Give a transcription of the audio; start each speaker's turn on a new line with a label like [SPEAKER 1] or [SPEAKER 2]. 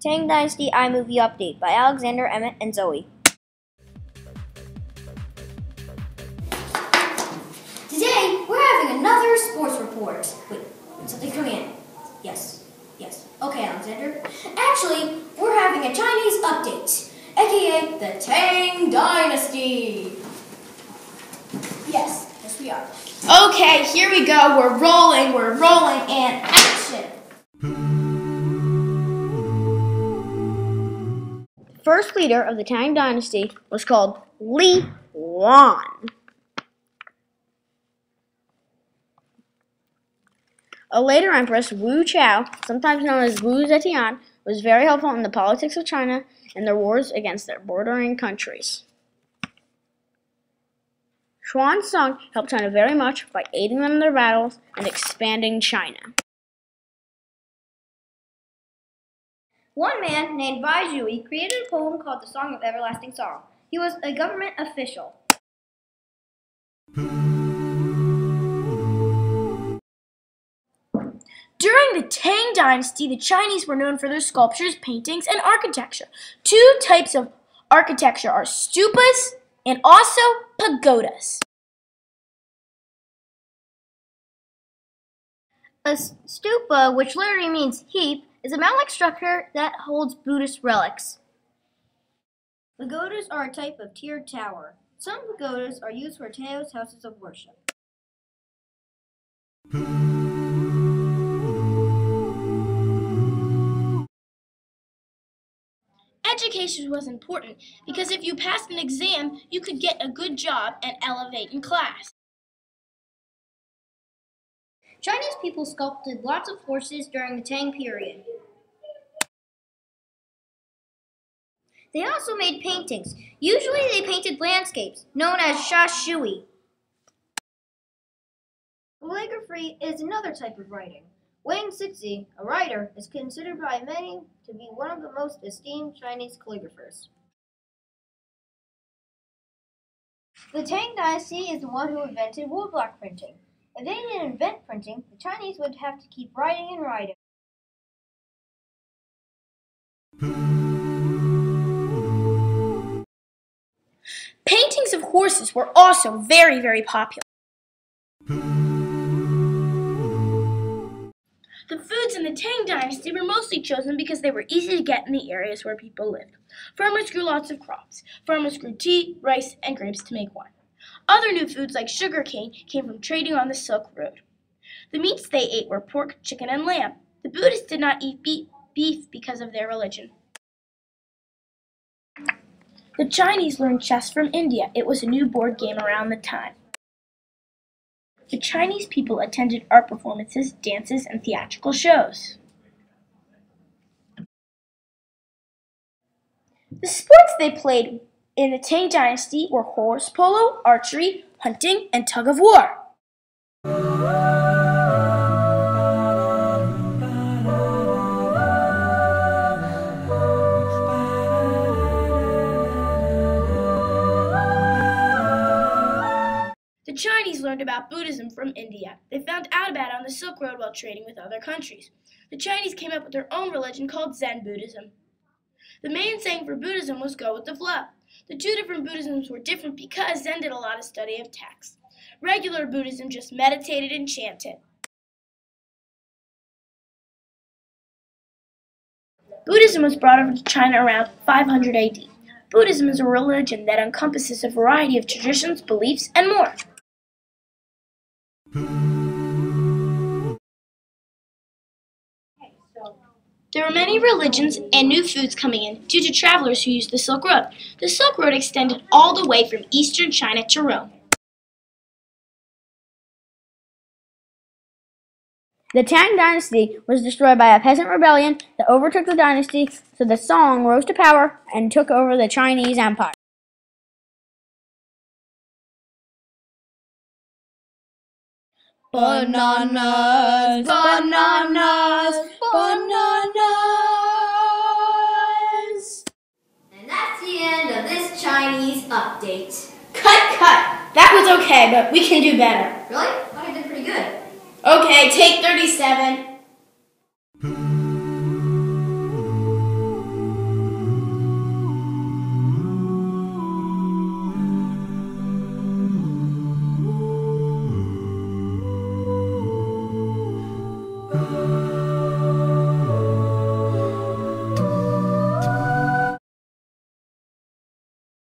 [SPEAKER 1] Tang Dynasty iMovie Update by Alexander, Emmett, and Zoe.
[SPEAKER 2] Today, we're having another sports report. Wait, something's coming in. Yes. Okay, Alexander. Actually, we're having a Chinese update, aka the Tang Dynasty. Yes, we are.
[SPEAKER 3] Okay, here we go. We're rolling, and action!
[SPEAKER 1] The first leader of the Tang Dynasty was called Li Wan. A later empress, Wu Chao, sometimes known as Wu Zetian, was very helpful in the politics of China and their wars against their bordering countries. Xuanzang helped China very much by aiding them in their battles and expanding China. One man named Bai Zhui created a poem called the Song of Everlasting Sorrow. He was a government official.
[SPEAKER 3] During the Tang Dynasty, the Chinese were known for their sculptures, paintings, and architecture. Two types of architecture are stupas and also pagodas.
[SPEAKER 1] A stupa, which literally means heap, is a mound-like structure that holds Buddhist relics. Pagodas are a type of tiered tower. Some pagodas are used for Taoist houses of worship.
[SPEAKER 3] Education was important because if you passed an exam, you could get a good job and elevate in class.
[SPEAKER 1] Chinese people sculpted lots of horses during the Tang period. They also made paintings. Usually they painted landscapes, known as sha shui. Calligraphy is another type of writing. Wang Zizi, a writer, is considered by many to be one of the most esteemed Chinese calligraphers. The Tang Dynasty is the one who invented woodblock printing. If they didn't invent printing, the Chinese would have to keep writing and writing.
[SPEAKER 3] Paintings of horses were also very, very popular. The foods in the Tang Dynasty were mostly chosen because they were easy to get in the areas where people lived. Farmers grew lots of crops. Farmers grew tea, rice, and grapes to make wine. Other new foods like sugarcane came from trading on the Silk Road. The meats they ate were pork, chicken, and lamb. The Buddhists did not eat beef because of their religion. The Chinese learned chess from India. It was a new board game around the time. The Chinese people attended art performances, dances, and theatrical shows. The sports they played in the Tang Dynasty were horse polo, archery, hunting, and tug of war. The Chinese learned about Buddhism from India. They found out about it on the Silk Road while trading with other countries. The Chinese came up with their own religion called Zen Buddhism. The main saying for Buddhism was go with the flow. The two different Buddhisms were different because Zen did a lot of study of texts. Regular Buddhism just meditated and chanted. Buddhism was brought over to China around 500 AD. Buddhism is a religion that encompasses a variety of traditions, beliefs, and more. There were many religions and new foods coming in due to travelers who used the Silk Road. The Silk Road extended all the way from eastern China to Rome.
[SPEAKER 1] The Tang Dynasty was destroyed by a peasant rebellion that overtook the dynasty, so the Song rose to power and took over the Chinese Empire.
[SPEAKER 3] Bananas, bananas, bananas.
[SPEAKER 2] And that's the end of this Chinese update.
[SPEAKER 3] Cut! That was okay, but we can do better.
[SPEAKER 2] Really? I thought I did pretty good.
[SPEAKER 3] Okay, take 37.